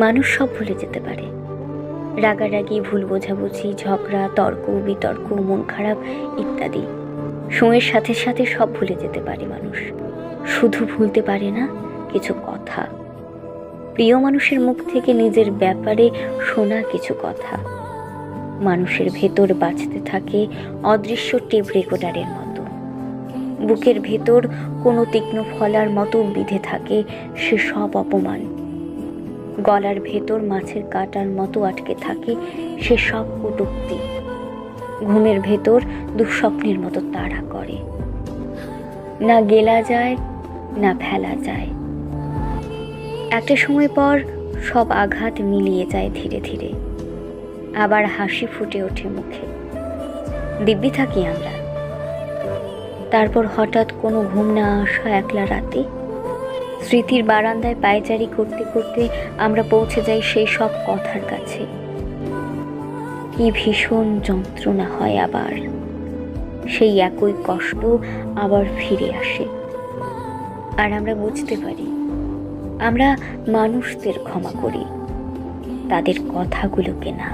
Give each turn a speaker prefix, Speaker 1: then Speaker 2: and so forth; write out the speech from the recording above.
Speaker 1: মানুষ সব ভুলে যেতে পারে, রাগারাগি, ভুল বোঝাবুঝি, ঝগড়া, তর্ক বিতর্ক, মন খারাপ ইত্যাদি। সময়ের সাথে সাথে সব ভুলে যেতে পারে মানুষ, শুধু ভুলতে পারে না কিছু কথা, প্রিয় মানুষের মুখ থেকে নিজের ব্যাপারে শোনা কিছু কথা। মানুষের ভেতর বাজতে থাকে অদৃশ্য টেপ রেকর্ডারের মতো, বুকের ভেতর কোনো তীক্ষ্ণ ফলার মতো বিঁধে থাকে সে সব অপমান, গলার ভেতর মাছের কাঁটার মতো আটকে থাকে সে সব কটূক্তি, ঘুমের ভেতর দুঃস্বপ্নের মতো তাড়া করে, না গেলা যায় না ফেলা যায়। একটা সময় পর সব আঘাত মিলিয়ে যায় ধীরে ধীরে, আবার হাসি ফুটে ওঠে মুখে, দিব্যি থাকি আমরা। তারপর হঠাৎ কোনো ঘুম না আসা একলা রাতে স্মৃতির বারান্দায় পায়চারি করতে করতে আমরা পৌঁছে যাই সেই সব কথার কাছে। কি ভীষণ যন্ত্রণা হয়, আবার সেই একই কষ্ট আবার ফিরে আসে। আর আমরা বুঝতে পারি আমরা মানুষদের ক্ষমা করি, তাদের কথাগুলোকে না।